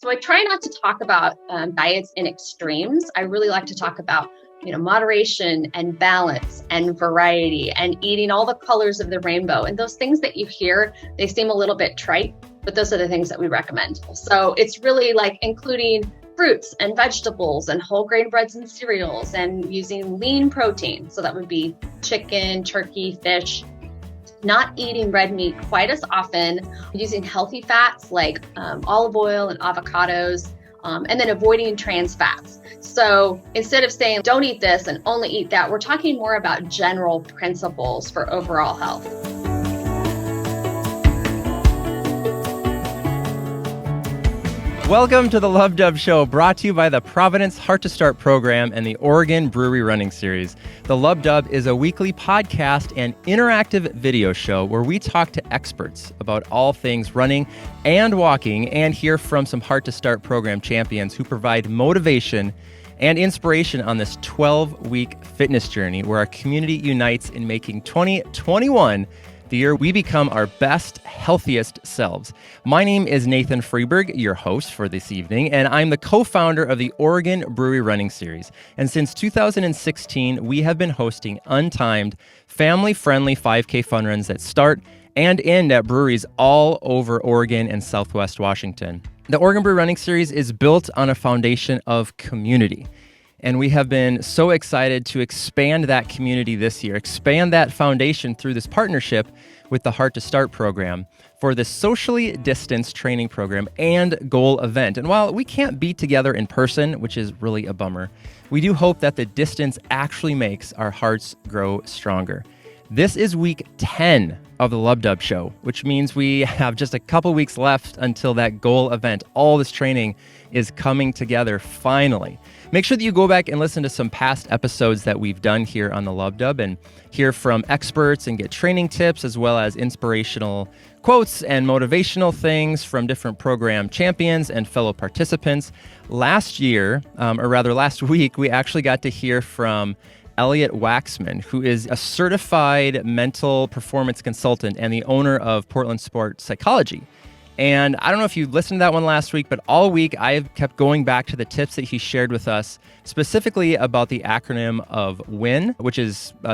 So I try not to talk about diets in extremes. I really like to talk about, moderation and balance and variety and eating all the colors of the rainbow. And those things that you hear, they seem a little bit trite, but those are the things that we recommend. So it's really like including fruits and vegetables and whole grain breads and cereals and using lean protein. So that would be chicken, turkey, fish. Not eating red meat quite as often, using healthy fats like olive oil and avocados, and then avoiding trans fats. So instead of saying don't eat this and only eat that, we're talking more about general principles for overall health. Welcome to the LubDub Show, brought to you by the Providence Heart to Start program and the Oregon Brewery Running Series. The LubDub is a weekly podcast and interactive video show where we talk to experts about all things running and walking and hear from some Heart to Start program champions who provide motivation and inspiration on this 12-week fitness journey where our community unites in making 2021 the year we become our best, healthiest selves. My name is Nathan Freeberg, your host for this evening, and I'm the co-founder of the Oregon Brewery Running Series. And since 2016, we have been hosting untimed, family-friendly 5K fun runs that start and end at breweries all over Oregon and Southwest Washington. The Oregon Brewery Running Series is built on a foundation of community. And we have been so excited to expand that community this year, expand that foundation through this partnership with the Heart to Start program for this socially distanced training program and goal event. And while we can't be together in person, which is really a bummer, we do hope that the distance actually makes our hearts grow stronger. This is week 10 of the LubDub Show, which means we have just a couple weeks left until that goal event. All this training is coming together finally. Make sure that you go back and listen to some past episodes that we've done here on the LubDub and hear from experts and get training tips as well as inspirational quotes and motivational things from different program champions and fellow participants. Last week, we actually got to hear from Elliot Waxman, who is a certified mental performance consultant and the owner of Portland Sports Psychology. And I don't know if you listened to that one last week, but all week I've kept going back to the tips that he shared with us, specifically about the acronym of WIN, which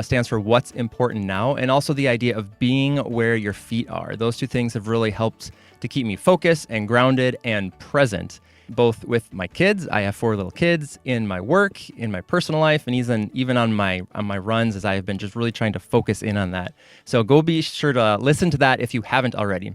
stands for What's Important Now, and also the idea of being where your feet are. Those two things have really helped to keep me focused and grounded and present, both with my kids. I have 4 little kids, in my work, in my personal life, and even on my runs, as I have been just really trying to focus in on that. So go be sure to listen to that if you haven't already.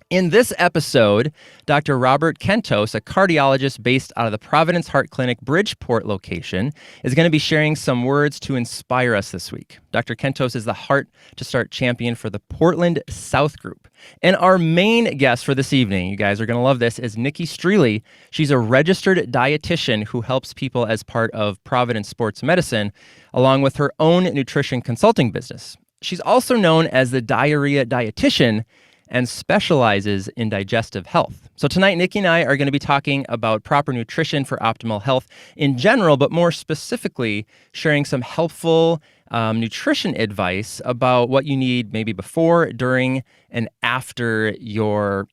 In this episode, Dr. Robert Kentos, a cardiologist based out of the Providence Heart Clinic Bridgeport location, is going to be sharing some words to inspire us this week. Dr. Kentos is the Heart to Start champion for the Portland South Group. And our main guest for this evening, you guys are going to love this, is Niki Strealy. She's a registered dietitian who helps people as part of Providence Sports Medicine, along with her own nutrition consulting business. She's also known as the Diarrhea Dietitian and specializes in digestive health. So tonight, Nikki and I are going to be talking about proper nutrition for optimal health in general, but more specifically, sharing some helpful nutrition advice about what you need maybe before, during, and after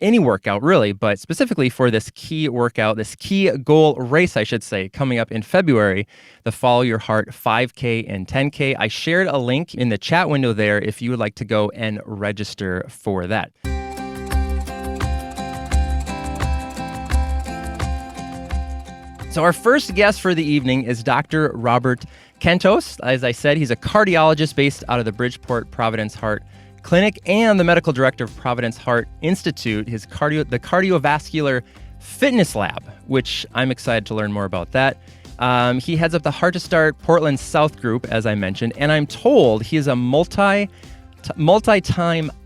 any workout, really, but specifically for this key workout, this key goal race, I should say, coming up in February, the Follow Your Heart 5K and 10K. I shared a link in the chat window there if you would like to go and register for that. So our first guest for the evening is Dr. Robert Kentos. As I said, he's a cardiologist based out of the Bridgeport Providence Heart Clinic and the medical director of Providence Heart Institute, the cardiovascular fitness lab, which I'm excited to learn more about that. He heads up the Heart to Start Portland South Group, as I mentioned, and I'm told he is a multi-time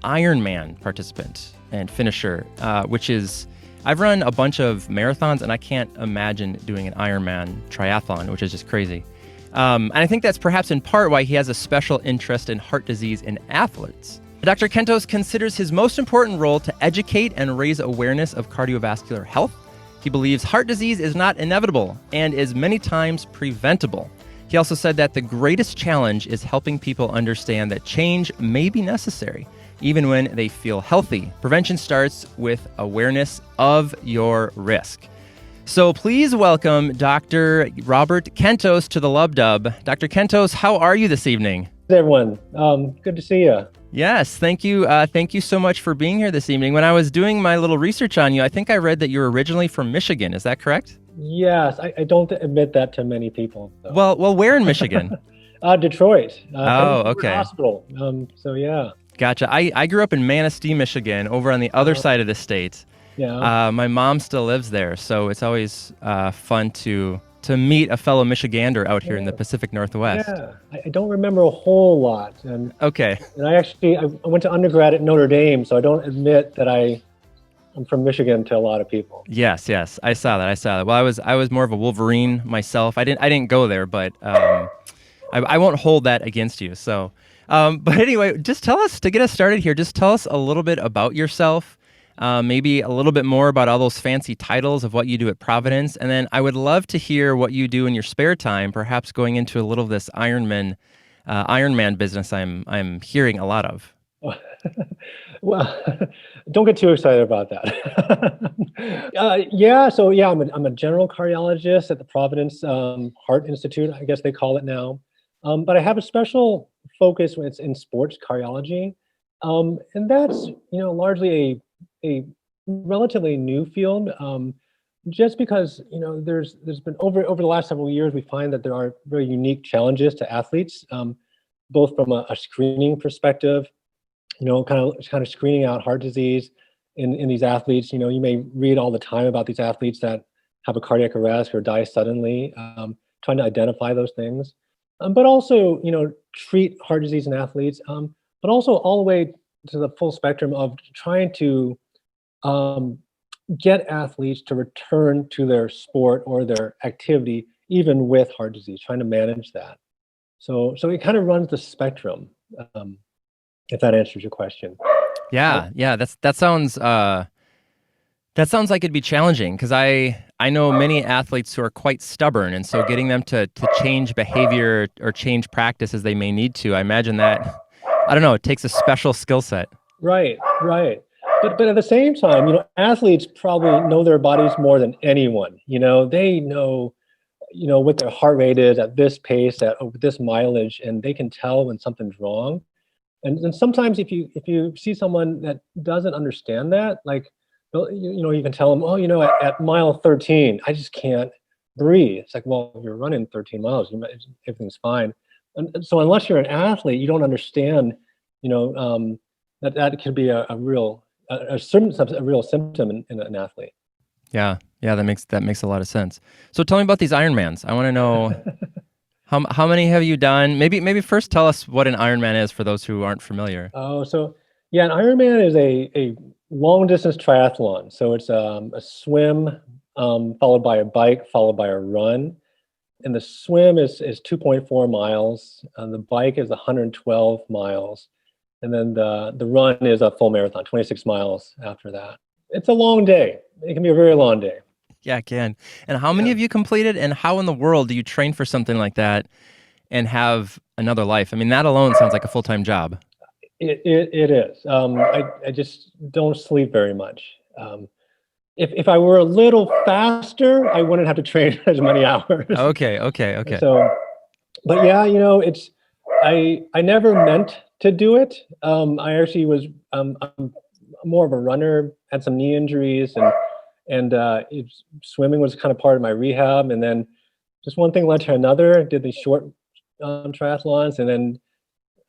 Ironman participant and finisher, which is... I've run a bunch of marathons, and I can't imagine doing an Ironman triathlon, which is just crazy. And I think that's perhaps in part why he has a special interest in heart disease in athletes. Dr. Kentos considers his most important role to educate and raise awareness of cardiovascular health. He believes heart disease is not inevitable and is many times preventable. He also said that the greatest challenge is helping people understand that change may be necessary, even when they feel healthy. Prevention starts with awareness of your risk. So please welcome Dr. Robert Kentos to the LubDub. Dr. Kentos, how are you this evening? Hey everyone, good to see you. Yes, thank you. Thank you so much for being here this evening. When I was doing my little research on you, I think I read that you're originally from Michigan. Is that correct? Yes, I don't admit that to many people. Though. Well, where in Michigan? Detroit. Okay. Hospital. So yeah. Gotcha. I grew up in Manistee, Michigan, over on the other side of the state. Yeah. My mom still lives there, so it's always fun to meet a fellow Michigander out here in the Pacific Northwest. Yeah, I don't remember a whole lot. And okay. And I went to undergrad at Notre Dame, so I don't admit that I'm from Michigan to a lot of people. Yes, I saw that. Well, I was more of a Wolverine myself. I didn't go there, but I won't hold that against you. So, but anyway, just tell us, to get us started here, just tell us a little bit about yourself. Maybe a little bit more about all those fancy titles of what you do at Providence. And then I would love to hear what you do in your spare time, perhaps going into a little of this Ironman business I'm hearing a lot of. Well, don't get too excited about that. I'm a general cardiologist at the Providence Heart Institute, I guess they call it now. But I have a special focus when it's in sports cardiology. And that's, largely a relatively new field, just because there's been over the last several years, we find that there are very unique challenges to athletes, both from a screening perspective, kind of screening out heart disease in these athletes. You may read all the time about these athletes that have a cardiac arrest or die suddenly, trying to identify those things, but also treat heart disease in athletes, but also all the way to the full spectrum of trying to get athletes to return to their sport or their activity, even with heart disease, trying to manage that. So it kind of runs the spectrum, if that answers your question. Yeah. That sounds like it'd be challenging, because I know many athletes who are quite stubborn, and so getting them to change behavior or change practice as they may need to, I imagine that, I don't know, it takes a special skill set. Right. But at the same time, athletes probably know their bodies more than anyone. They know, what their heart rate is at this pace, at this mileage, and they can tell when something's wrong. And sometimes if you see someone that doesn't understand that, like, you can tell them, at mile 13, I just can't breathe. It's like, well, you're running 13 miles, everything's fine. And so unless you're an athlete, you don't understand, that could be a real symptom in an athlete. Yeah, that makes a lot of sense. So tell me about these Ironmans. I want to know how many have you done? Maybe first tell us what an Ironman is for those who aren't familiar. Oh, so yeah, an Ironman is a long distance triathlon. So it's a swim followed by a bike followed by a run. And the swim is 2.4 miles. The bike is 112 miles. And then the run is a full marathon, 26 miles after that. It's a long day. It can be a very long day. Yeah, it can. And how many have you completed, and how in the world do you train for something like that and have another life? I mean, that alone sounds like a full-time job. It is. I just don't sleep very much. If I were a little faster, I wouldn't have to train as many hours. Okay. So, but yeah, I never meant to do it. I actually was I'm more of a runner, had some knee injuries, and swimming was kind of part of my rehab. And then just one thing led to another. Did these short triathlons, and then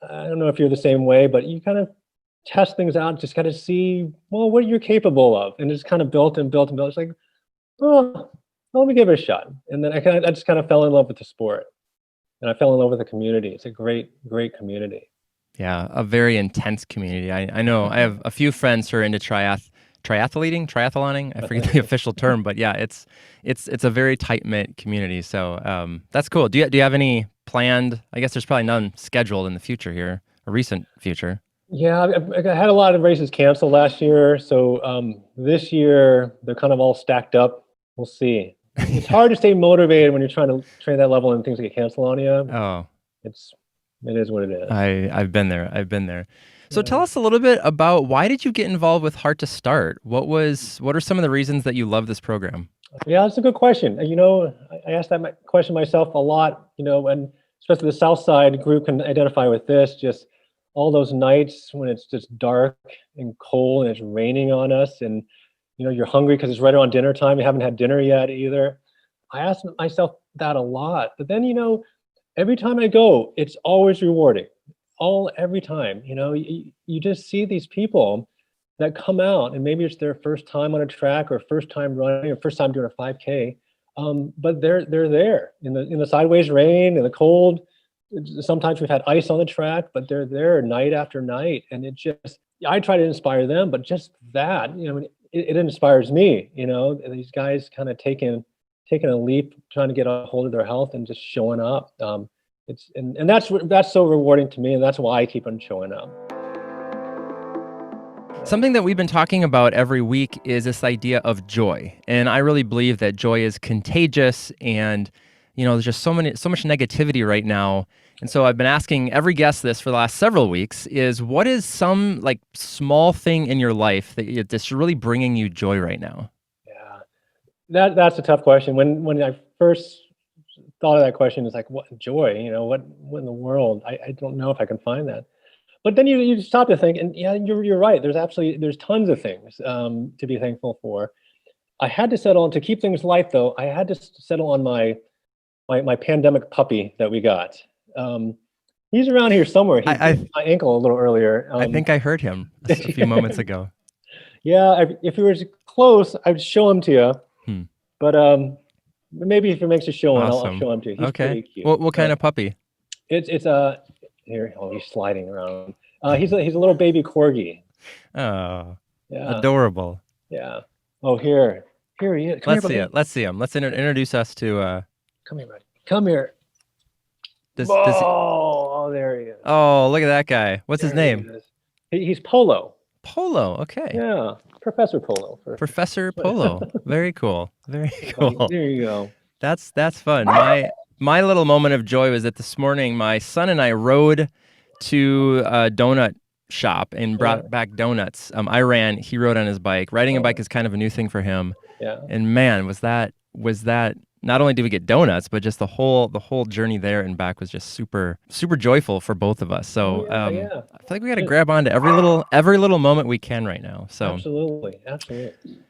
I don't know if you're the same way, but you kind of test things out, just kind of see, well, what you're capable of. And it's kind of built and built and built. It's like, oh, let me give it a shot. And then I just kind of fell in love with the sport. And I fell in love with the community. It's a great, great community. Yeah, a very intense community. I know I have a few friends who are into triathloning. I forget the official term, but yeah, it's a very tight-knit community. So that's cool. Do you have any planned? I guess there's probably none scheduled in the future here, a recent future. Yeah, I had a lot of races canceled last year. So this year, they're kind of all stacked up. We'll see. It's hard to stay motivated when you're trying to train that level and things get canceled on you. Oh, it is what it is. I've been there. So tell us a little bit about, why did you get involved with Heart to Start? What are some of the reasons that you love this program? Yeah, that's a good question. I asked that question myself a lot, and especially the South Side group can identify with this, just all those nights when it's just dark and cold and it's raining on us and, you're hungry because it's right around dinner time. You haven't had dinner yet either. I asked myself that a lot, but then, every time I go, it's always rewarding. Every time, you just see these people that come out and maybe it's their first time on a track or first time running or first time doing a 5K. But they're there in the sideways rain and the cold. Sometimes we've had ice on the track, but they're there night after night. And I try to inspire them, but just that, it inspires me, these guys kind of taking a leap, trying to get a hold of their health and just showing up. And that's so rewarding to me. And that's why I keep on showing up. Something that we've been talking about every week is this idea of joy. And I really believe that joy is contagious and, there's just so much negativity right now. And so I've been asking every guest this for the last several weeks is what is some like small thing in your life that's really bringing you joy right now? Yeah, that's a tough question. When I first thought of that question, it's like, what joy, what in the world? I don't know if I can find that. But then you stop to think, and yeah, you're right. There's tons of things to be thankful for. I had to settle on, to keep things light though, I had to settle on my pandemic puppy that we got. He's around here somewhere. He bit my ankle a little earlier. I think I heard him a few moments ago. Yeah, if he was close, I'd show him to you. But maybe if it makes a show, I'll show him to you. He's pretty cute. What kind of puppy? It's a here. Oh, he's sliding around. He's a little baby corgi. Oh, yeah. Adorable. Yeah. Oh, here he is. Let's see him. Let's introduce us to. Come here, buddy. Come here. Oh, there he is. Oh, look at that guy. What's his name? He's Polo. Polo. Okay. Yeah, Professor Polo. Professor Polo. Very cool. Very cool. There you go. That's fun. My little moment of joy was that this morning my son and I rode to a donut shop and brought back donuts. I ran. He rode on his bike. Riding a bike is kind of a new thing for him. Yeah. And man, was that not only did we get donuts, but just the whole journey there and back was just super, super joyful for both of us. So I feel like we got to grab onto every little moment we can right now. So absolutely.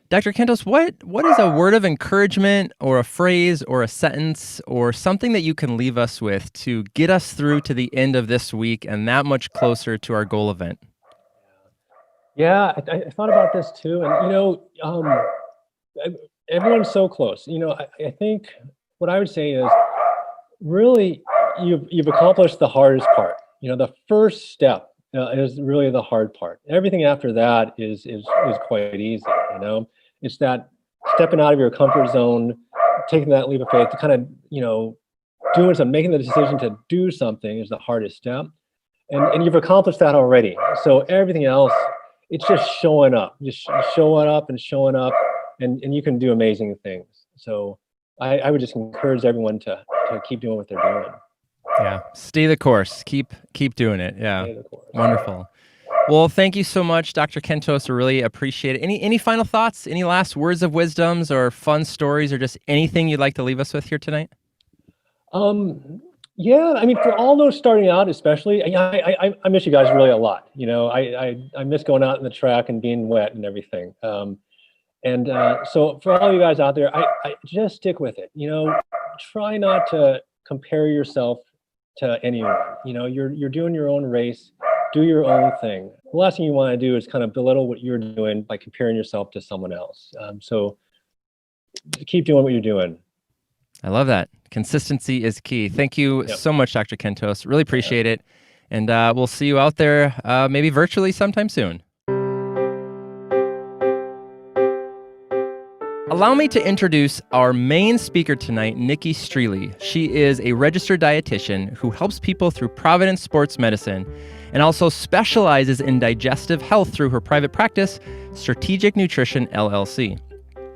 Dr. Kentos, what is a word of encouragement or a phrase or a sentence or something that you can leave us with to get us through to the end of this week and that much closer to our goal event? Yeah, I thought about this too, and everyone's so close. I think what I would say is really you've accomplished the hardest part. The first step is really the hard part. Everything after that is quite easy. It's that stepping out of your comfort zone, taking that leap of faith to kind of doing something, making the decision to do something is the hardest step, and you've accomplished that already. So everything else, it's just showing up, and you can do amazing things. So I would just encourage everyone to keep doing what they're doing. Yeah, stay the course. Keep doing it. Yeah, wonderful. Well, thank you so much, Dr. Kentos. I really appreciate it. Any final thoughts? Any last words of wisdoms or fun stories or just anything you'd like to leave us with here tonight? Yeah, I mean, for all those starting out, especially, I miss you guys really a lot. I miss going out in the track and being wet and everything. So for all you guys out there, I just stick with it. Try not to compare yourself to anyone. You're doing your own race. Do your own thing. The last thing you want to do is kind of belittle what you're doing by comparing yourself to someone else. So keep doing what you're doing. I love that. Consistency is key. Thank you so much, Dr. Kentos. Really appreciate it. And we'll see you out there maybe virtually sometime soon. Allow me to introduce our main speaker tonight, Niki Strealy. She is a registered dietitian who helps people through Providence Sports Medicine and also specializes in digestive health through her private practice, Strategic Nutrition, LLC.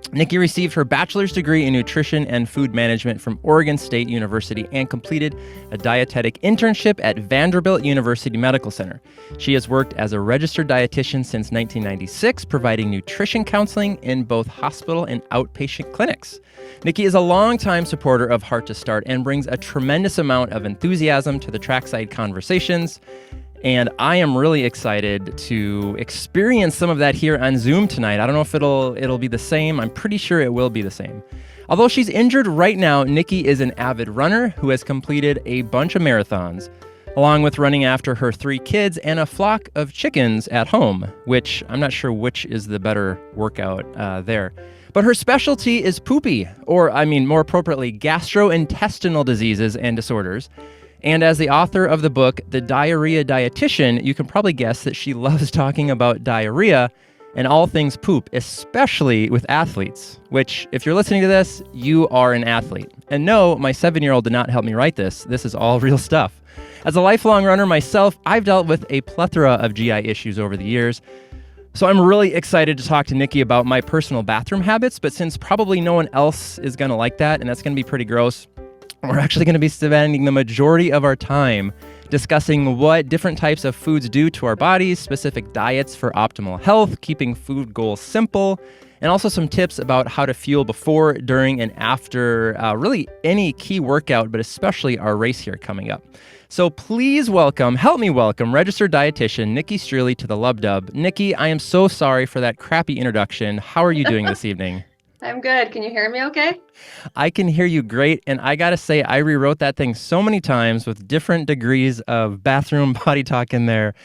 Niki received her bachelor's degree in nutrition and food management from Oregon State University and completed a dietetic internship at Vanderbilt University Medical Center. She has worked as a registered dietitian since 1996, providing nutrition counseling in both hospital and outpatient clinics. Niki is a longtime supporter of Heart to Start and brings a tremendous amount of enthusiasm to the trackside conversations. And I am really excited to experience some of that here on Zoom tonight. I don't know if it'll be the same. I'm pretty sure it will be the same. Although she's injured right now, Niki is an avid runner who has completed a bunch of marathons, along with running after her 3 kids and a flock of chickens at home, which I'm not sure which is the better workout there. But her specialty is poopy, or more appropriately, gastrointestinal diseases and disorders. And as the author of the book, The Diarrhea Dietitian, you can probably guess that she loves talking about diarrhea and all things poop, especially with athletes, which, if you're listening to this, you are an athlete. And no, my 7-year-old did not help me write this. This is all real stuff. As a lifelong runner myself, I've dealt with a plethora of GI issues over the years. So I'm really excited to talk to Niki about my personal bathroom habits, but since probably no one else is going to like that, and that's going to be pretty gross, we're actually going to be spending the majority of our time discussing what different types of foods do to our bodies, specific diets for optimal health, keeping food goals simple, and also some tips about how to fuel before, during, and after really any key workout, but especially our race here coming up. So please help me welcome registered dietitian Niki Strealy to the LubDub. Niki, I am so sorry for that crappy introduction. How are you doing this evening? I'm good. Can you hear me okay? I can hear you great, and I gotta say, I rewrote that thing so many times with different degrees of bathroom body talk in there.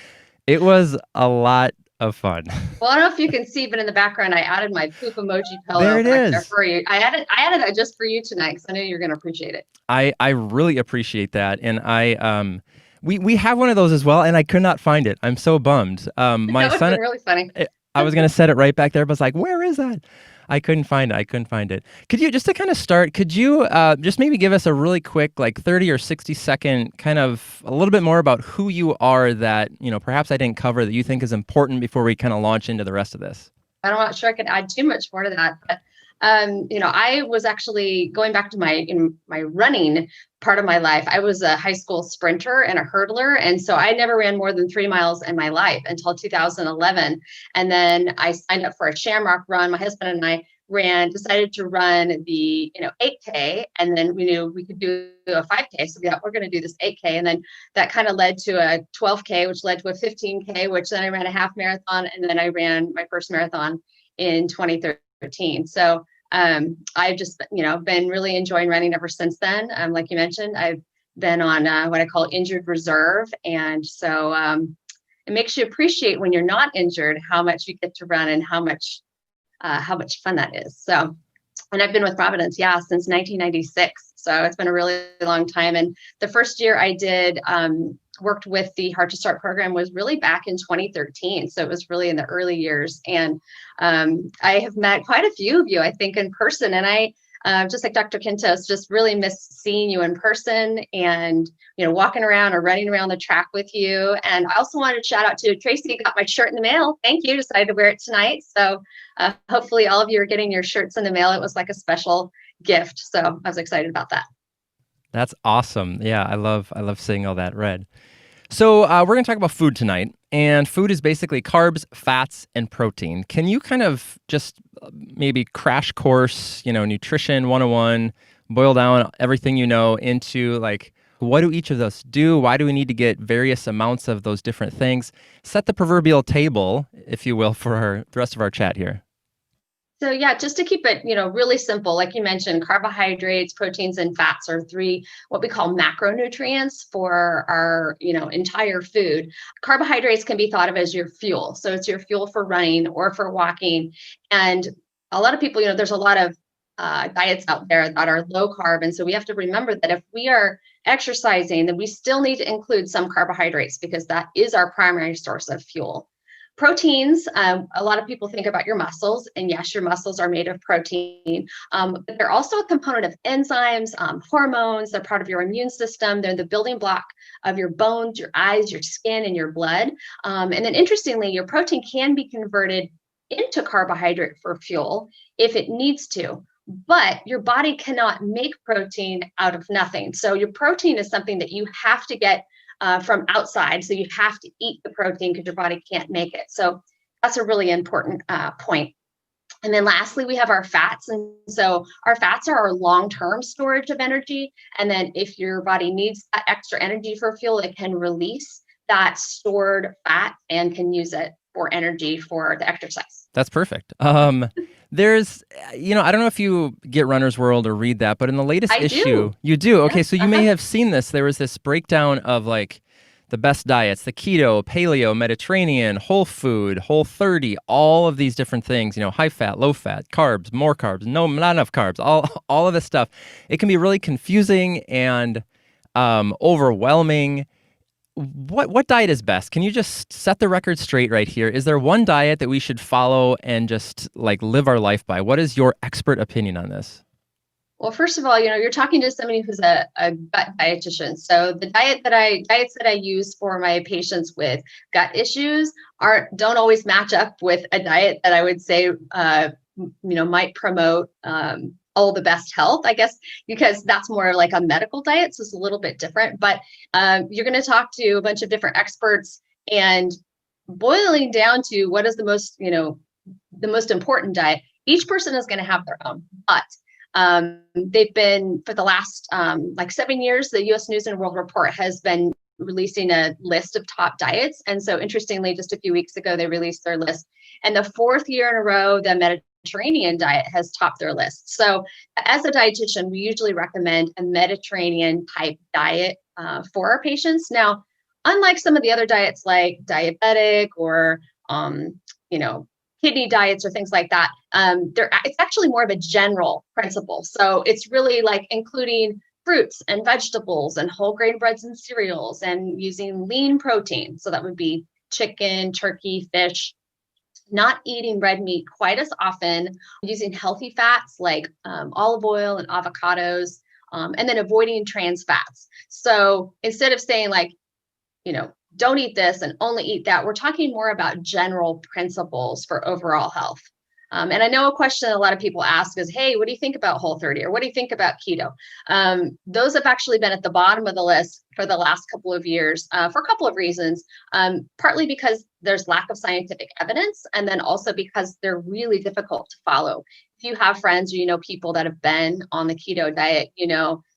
It was a lot of fun. Well, I don't know if you can see, but in the background, I added my poop emoji pillow. There it is. There for you. I added that just for you tonight because I know you're going to appreciate it. I really appreciate that, and we have one of those as well, and I could not find it. I'm so bummed. My that son, been really funny. I was gonna set it right back there, but I was like, where is that? I couldn't find it. Could you, just to kind of start, just maybe give us a really quick, 30 or 60 second kind of a little bit more about who you are that, perhaps I didn't cover that you think is important before we kind of launch into the rest of this? I'm not sure I could add too much more to that, but I was actually going back to my running part of my life. I was a high school sprinter and a hurdler. And so I never ran more than 3 miles in my life until 2011. And then I signed up for a Shamrock run. My husband and I decided to run the 8K. And then we knew we could do a 5K. So we're going to do this 8K. And then that kind of led to a 12K, which led to a 15K, which then I ran a half marathon. And then I ran my first marathon in 2013. So I've just, been really enjoying running ever since then. Like you mentioned, I've been on what I call injured reserve. And so it makes you appreciate when you're not injured, how much you get to run and how much fun that is. So, and I've been with Providence, since 1996. So it's been a really long time. And the first year I did worked with the Heart to Start program was really back in 2013. So it was really in the early years. And I have met quite a few of you, I think, in person. And I, just like Dr. Kentos, just really miss seeing you in person and, walking around or running around the track with you. And I also wanted to shout out to Tracy, got my shirt in the mail. Thank you. Decided to wear it tonight. So hopefully all of you are getting your shirts in the mail. It was like a special gift. So I was excited about that. That's awesome. Yeah, I love seeing all that red. So we're going to talk about food tonight, and food is basically carbs, fats, and protein. Can you kind of just maybe crash course, nutrition 101, boil down everything into what do each of those do? Why do we need to get various amounts of those different things? Set the proverbial table, if you will, for the rest of our chat here. So just to keep it, really simple, like you mentioned, carbohydrates, proteins, and fats are 3 what we call macronutrients for our, entire food. Carbohydrates can be thought of as your fuel. So it's your fuel for running or for walking. And a lot of people, there's a lot of diets out there that are low carb. And so we have to remember that if we are exercising, then we still need to include some carbohydrates because that is our primary source of fuel. Proteins, a lot of people think about your muscles, and yes, your muscles are made of protein, but they're also a component of enzymes, hormones. They're part of your immune system. They're the building block of your bones, your eyes, your skin, and your blood. And then interestingly, your protein can be converted into carbohydrate for fuel if it needs to, but your body cannot make protein out of nothing. So your protein is something that you have to get from outside. So you have to eat the protein because your body can't make it. So that's a really important point. And then lastly, we have our fats. And so our fats are our long-term storage of energy. And then if your body needs that extra energy for fuel, it can release that stored fat and can use it for energy for the exercise. That's perfect. There's, I don't know if you get Runner's World or read that, but in the latest issue, you do. Okay, so you may have seen this. There was this breakdown of like the best diets, the keto, paleo, Mediterranean, whole food, Whole30, all of these different things, high fat, low fat, carbs, more carbs, not enough carbs, all of this stuff. It can be really confusing and overwhelming. What diet is best? Can you just set the record straight right here? Is there one diet that we should follow and just like live our life by? What is your expert opinion on this? Well, first of all, you're talking to somebody who's a gut dietitian. So the diets that I use for my patients with gut issues don't always match up with a diet that I would say might promote all the best health, I guess, because that's more like a medical diet. So it's a little bit different, but you're going to talk to a bunch of different experts, and boiling down to what is the most important diet, each person is going to have their own, but they've been for the last 7 years, the U.S. News and World Report has been releasing a list of top diets. And so interestingly, just a few weeks ago, they released their list. And the fourth year in a row, the Mediterranean diet has topped their list. So as a dietitian, we usually recommend a Mediterranean type diet for our patients. Now, unlike some of the other diets like diabetic or, kidney diets or things like that, it's actually more of a general principle. So it's really like including fruits and vegetables and whole grain breads and cereals and using lean protein. So that would be chicken, turkey, fish, not eating red meat quite as often, using healthy fats like olive oil and avocados, and then avoiding trans fats. So instead of saying don't eat this and only eat that, we're talking more about general principles for overall health. And I know a question a lot of people ask is, hey, what do you think about Whole30 or what do you think about keto? Those have actually been at the bottom of the list for the last couple of years for a couple of reasons, partly because there's lack of scientific evidence, and then also because they're really difficult to follow. If you have friends or people that have been on the keto diet,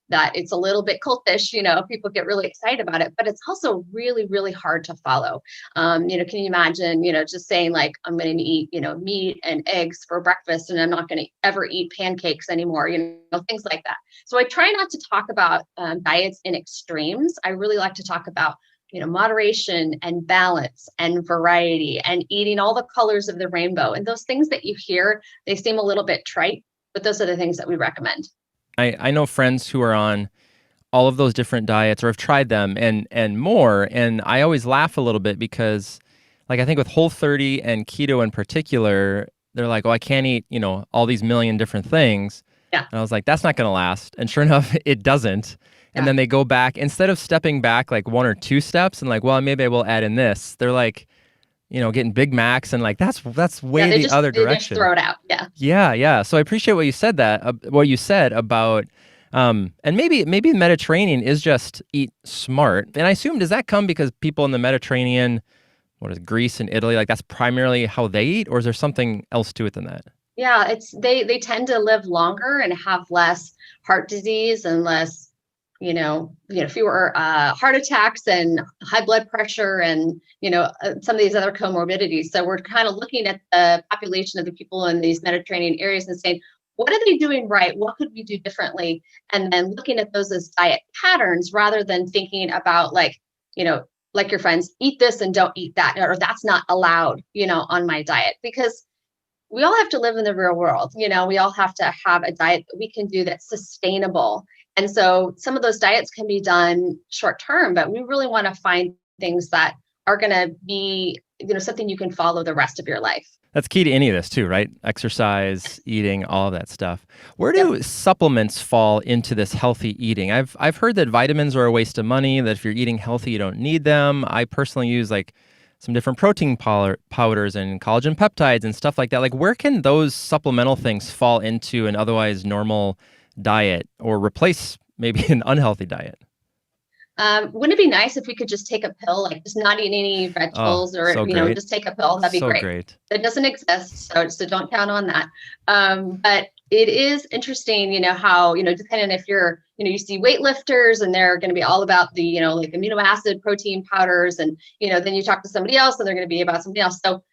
that it's a little bit cultish, people get really excited about it, but it's also really, really hard to follow. Can you imagine, just saying like, I'm going to eat, meat and eggs for breakfast, and I'm not going to ever eat pancakes anymore, things like that. So I try not to talk about diets in extremes. I really like to talk about, moderation and balance and variety and eating all the colors of the rainbow. And those things that you hear, they seem a little bit trite, but those are the things that we recommend. I know friends who are on all of those different diets or have tried them and more. And I always laugh a little bit because I think with Whole30 and keto in particular, they're like, oh, I can't eat, all these million different things. Yeah. And I was like, that's not going to last. And sure enough, it doesn't. And then they go back, instead of stepping back like one or two steps and like, well, maybe I will add in this. They're like, getting Big Macs and like that's way the other direction. They just throw it out. Yeah. So I appreciate what you said about and maybe the Mediterranean is just eat smart. And I assume, does that come because people in the Mediterranean, Greece and Italy, like that's primarily how they eat, or is there something else to it than that? Yeah, it's they tend to live longer and have less heart disease and less fewer heart attacks and high blood pressure and, some of these other comorbidities. So we're kind of looking at the population of the people in these Mediterranean areas and saying, what are they doing right? What could we do differently? And then looking at those as diet patterns rather than thinking about like your friends, eat this and don't eat that, or that's not allowed, on my diet, because we all have to live in the real world. We all have to have a diet that we can do that's sustainable. And so some of those diets can be done short term, but we really want to find things that are going to be, something you can follow the rest of your life. That's key to any of this too, right? Exercise, eating, all of that stuff. Where do supplements fall into this healthy eating? I've heard that vitamins are a waste of money, that if you're eating healthy, you don't need them. I personally use like some different protein powders and collagen peptides and stuff like that. Like, where can those supplemental things fall into an otherwise normal diet or replace maybe an unhealthy diet? Wouldn't it be nice if we could just take a pill, like just not eat any vegetables or, so you know, great. just take a pill? That'd be So great. great. That doesn't exist. So don't count on that. But it is interesting, you know, how, you know, depending if you're, you know, you see weightlifters and they're going to be all about the, you know, like amino acid protein powders. And, you know, then you talk to somebody else and they're going to be about something else. So,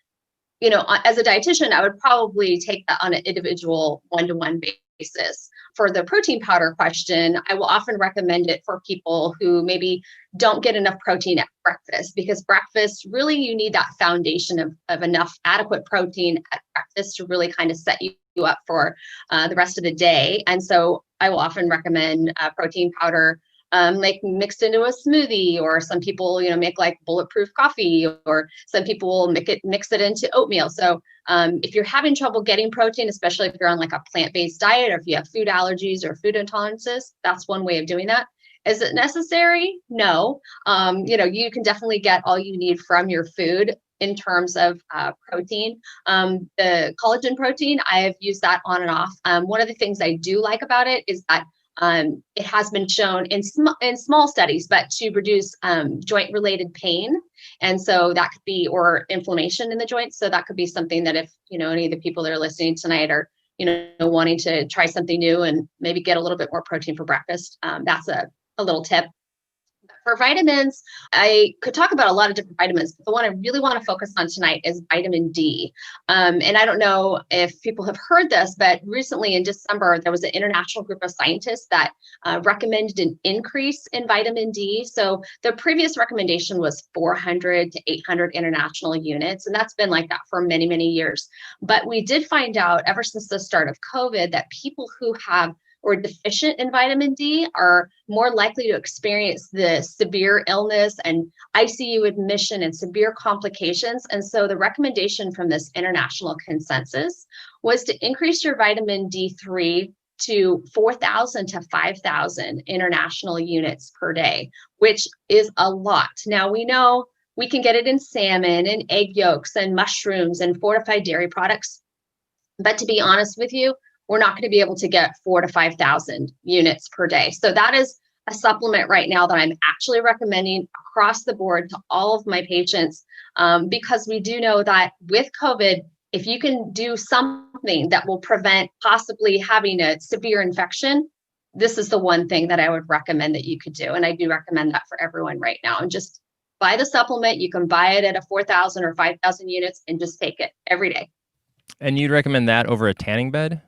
you know, as a dietitian, I would probably take that on an individual one-to-one basis. For the protein powder question, I will often recommend it for people who maybe don't get enough protein at breakfast, because breakfast, really, you need that foundation of enough adequate protein at breakfast to really kind of set you up for the rest of the day. And so I will often recommend protein powder, like mixed into a smoothie, or some people, you know, make like bulletproof coffee, or some people will mix it into oatmeal. So if you're having trouble getting protein, especially if you're on like a plant-based diet, or if you have food allergies or food intolerances, that's one way of doing that. Is it necessary? No. You know, you can definitely get all you need from your food in terms of protein. The collagen protein, I have used that on and off. One of the things I do like about it is that it has been shown in small studies, but to reduce joint-related pain. And so that could be, or inflammation in the joints. So that could be something that if, you know, any of the people that are listening tonight are, you know, wanting to try something new and maybe get a little bit more protein for breakfast, that's a little tip. For vitamins, I could talk about a lot of different vitamins, but the one I really want to focus on tonight is vitamin D. And I don't know if people have heard this, but recently in December, there was an international group of scientists that recommended an increase in vitamin D. So the previous recommendation was 400 to 800 international units, and that's been like that for many, many years. But we did find out ever since the start of COVID that people who have or deficient in vitamin D are more likely to experience the severe illness and ICU admission and severe complications. And so the recommendation from this international consensus was to increase your vitamin D3 to 4,000 to 5,000 international units per day, which is a lot. Now we know we can get it in salmon and egg yolks and mushrooms and fortified dairy products. But to be honest with you, we're not going to be able to get 4,000 to 5,000 units per day. So that is a supplement right now that I'm actually recommending across the board to all of my patients, because we do know that with COVID, if you can do something that will prevent possibly having a severe infection, this is the one thing that I would recommend that you could do. And I do recommend that for everyone right now. And just buy the supplement. You can buy it at a 4,000 or 5,000 units and just take it every day. And you'd recommend that over a tanning bed?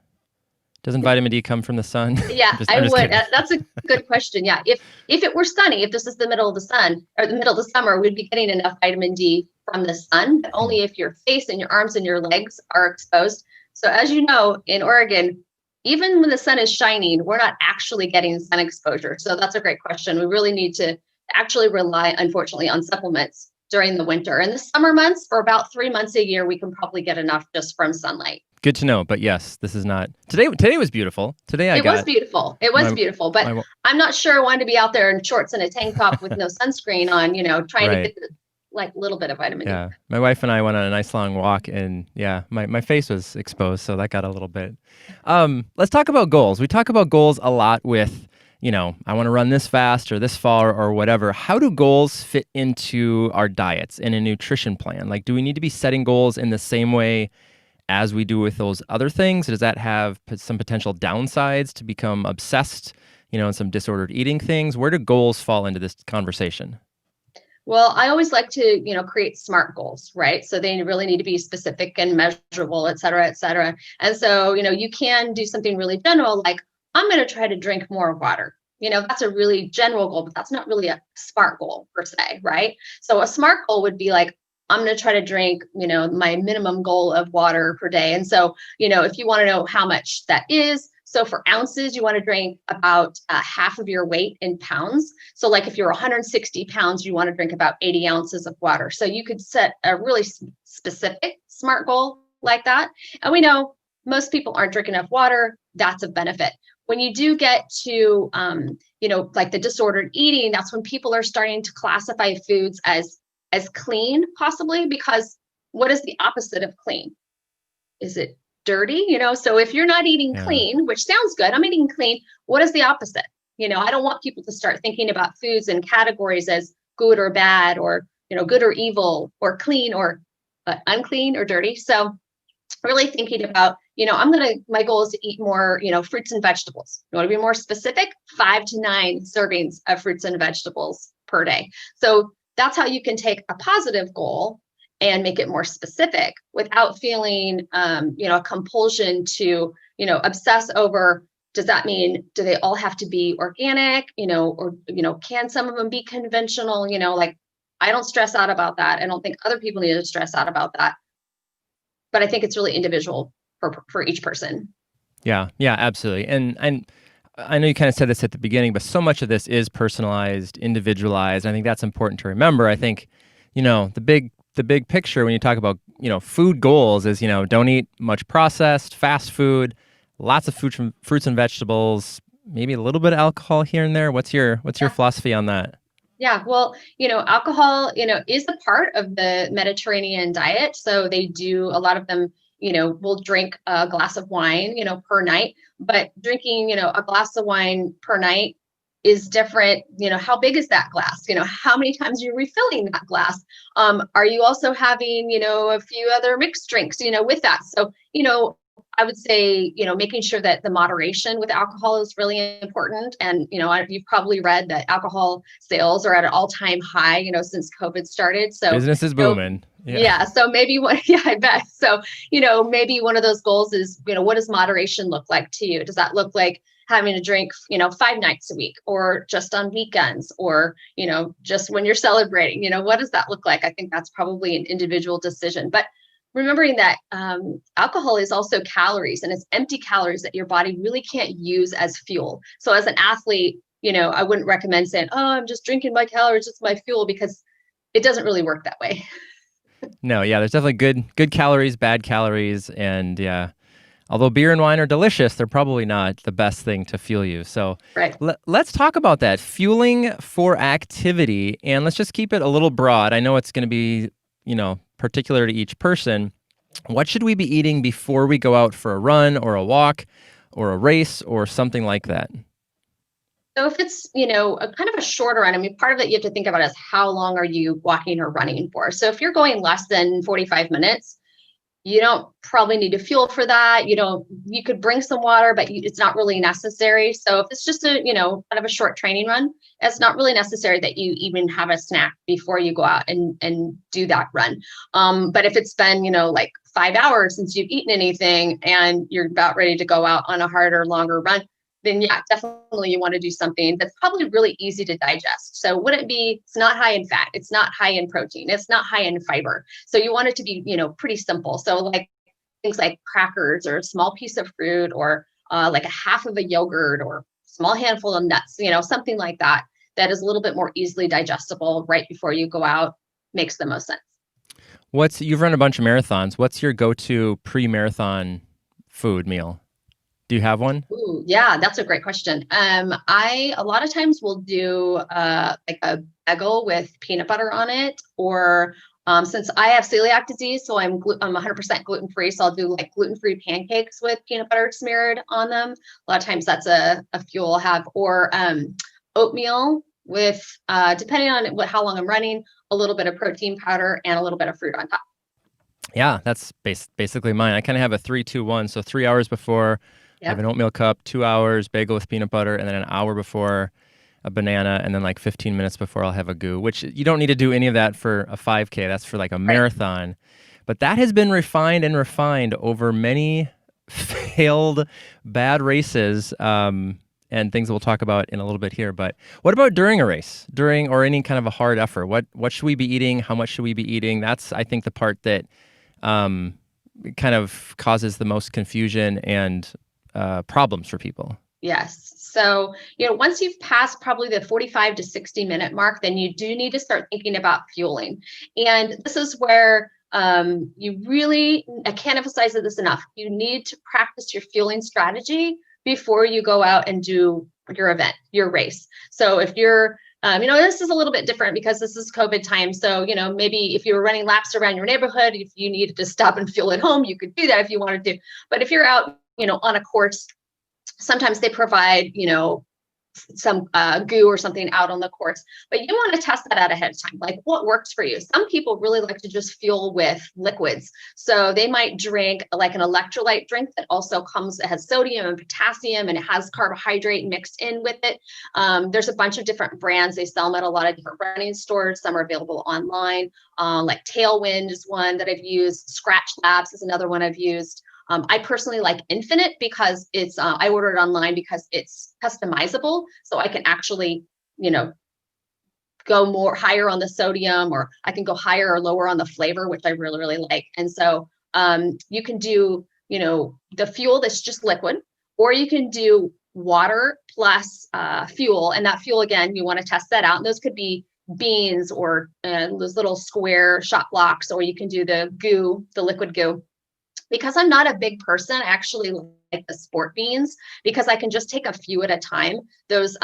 Doesn't vitamin D come from the sun? Yeah, I would. That's a good question. Yeah, if it were sunny, if this is the middle of the sun or the middle of the summer, we'd be getting enough vitamin D from the sun, but only if your face and your arms and your legs are exposed. So as you know, in Oregon, even when the sun is shining, we're not actually getting sun exposure. So that's a great question. We really need to actually rely, unfortunately, on supplements during the winter. In the summer months, for about 3 months a year, we can probably get enough just from sunlight. Good to know. But yes, this is not today was beautiful. It was beautiful. It was beautiful. But I'm not sure I wanted to be out there in shorts and a tank top with no sunscreen on, you know, trying to get the, like little bit of vitamin D. Yeah. My wife and I went on a nice long walk, and yeah, my face was exposed, so that got a little bit. Let's talk about goals. We talk about goals a lot with, you know, I want to run this fast or this far or whatever. How do goals fit into our diets in a nutrition plan? Like, do we need to be setting goals in the same way as we do with those other things? Does that have some potential downsides to become obsessed, you know, in some disordered eating things? Where do goals fall into this conversation? Well, I always like to, you know, create SMART goals, right? So they really need to be specific and measurable, et cetera, et cetera. And so, you know, you can do something really general, like, I'm going to try to drink more water. You know, that's a really general goal, but that's not really a SMART goal per se, right? So a SMART goal would be like, I'm going to try to drink, you know, my minimum goal of water per day. And so, you know, if you want to know how much that is, so for ounces, you want to drink about half of your weight in pounds. So like if you're 160 pounds, you want to drink about 80 ounces of water. So you could set a really specific SMART goal like that. And we know most people aren't drinking enough water. That's a benefit. When you do get to, you know, like the disordered eating, that's when people are starting to classify foods as as clean possibly, because what is the opposite of clean? Is it dirty? So if you're not eating clean, which sounds good, I'm eating clean. What is the opposite? I don't want people to start thinking about foods and categories as good or bad, or, good or evil, or clean or unclean or dirty. So really thinking about, my goal is to eat more, fruits and vegetables. You want to be more specific? 5 to 9 servings of fruits and vegetables per day. So that's how you can take a positive goal and make it more specific without feeling, a compulsion to, obsess over, does that mean, do they all have to be organic, or, can some of them be conventional? Like, I don't stress out about that. I don't think other people need to stress out about that. But I think it's really individual for each person. Yeah, absolutely. And I know you kind of said this at the beginning, but so much of this is personalized, individualized. I think that's important to remember. I think, the big picture when you talk about, food goals is, don't eat much processed, fast food, lots of fruits and vegetables, maybe a little bit of alcohol here and there. What's your philosophy on that? Yeah, well, alcohol, is a part of the Mediterranean diet. So they do, a lot of them, will drink a glass of wine, per night. But drinking, a glass of wine per night is different. How big is that glass? How many times are you refilling that glass? Are you also having, a few other mixed drinks, with that? So, I would say, making sure that the moderation with alcohol is really important. And, you've probably read that alcohol sales are at an all-time high, since COVID started. So business is booming. Yeah. So maybe I bet. So, maybe one of those goals is, what does moderation look like to you? Does that look like having a drink, 5 nights a week, or just on weekends, or, just when you're celebrating, what does that look like? I think that's probably an individual decision. But remembering that alcohol is also calories, and it's empty calories that your body really can't use as fuel. So as an athlete, I wouldn't recommend saying, oh, I'm just drinking my calories, it's my fuel, because it doesn't really work that way. No, yeah, there's definitely good calories, bad calories. And although beer and wine are delicious, they're probably not the best thing to fuel you. So right. Let's talk about that, fueling for activity. And let's just keep it a little broad. I know it's going to be, particular to each person. What should we be eating before we go out for a run or a walk or a race or something like that? So if it's, a kind of a shorter run, part of it you have to think about is how long are you walking or running for? So if you're going less than 45 minutes, you don't probably need to fuel for that. You could bring some water, but it's not really necessary. So if it's just a, kind of a short training run, it's not really necessary that you even have a snack before you go out and do that run. But if it's been, like 5 hours since you've eaten anything and you're about ready to go out on a harder, longer run, then yeah, definitely you want to do something that's probably really easy to digest. So it's not high in fat, it's not high in protein, it's not high in fiber. So you want it to be, pretty simple. So like things like crackers or a small piece of fruit, or like a half of a yogurt, or a small handful of nuts, something like that, that is a little bit more easily digestible right before you go out, makes the most sense. You've run a bunch of marathons. What's your go-to pre-marathon food meal? Do you have one? Ooh, yeah, that's a great question. I a lot of times will do like a bagel with peanut butter on it, or since I have celiac disease, so I'm 100% gluten free, so I'll do like gluten free pancakes with peanut butter smeared on them. A lot of times that's a fuel I'll have, or oatmeal with depending on how long I'm running, a little bit of protein powder and a little bit of fruit on top. Yeah, that's basically mine. I kind of have a 3-2-1. So 3 hours before, I have an oatmeal cup, 2 hours, bagel with peanut butter, and then an hour before a banana, and then like 15 minutes before I'll have a goo, which you don't need to do any of that for a 5K. That's for like a marathon. But that has been refined over many failed bad races and things we'll talk about in a little bit here. But what about during a race, or any kind of a hard effort? What should we be eating? How much should we be eating? That's, I think, the part that kind of causes the most confusion and problems for people. Yes. So, once you've passed probably the 45 to 60 minute mark, then you do need to start thinking about fueling. And this is where you really, I can't emphasize this enough. You need to practice your fueling strategy before you go out and do your event, your race. So if you're This is a little bit different because this is COVID time. So, maybe if you were running laps around your neighborhood, if you needed to stop and fuel at home, you could do that if you wanted to. But if you're out, on a course, sometimes they provide, some goo or something out on the course, but you want to test that out ahead of time. Like what works for you? Some people really like to just fuel with liquids. So they might drink like an electrolyte drink that also it has sodium and potassium and it has carbohydrate mixed in with it. There's a bunch of different brands. They sell them at a lot of different running stores. Some are available online. Like Tailwind is one that I've used. Scratch Labs is another one I've used. I personally like Infinite because it's, I ordered it online because it's customizable. So I can actually, go higher on the sodium, or I can go higher or lower on the flavor, which I really, really like. And so you can do, the fuel that's just liquid, or you can do water plus fuel. And that fuel, again, you want to test that out. And those could be beans or those little square shot blocks, or you can do the goo, the liquid goo. Because I'm not a big person, I actually like the sport beans because I can just take a few at a time. Those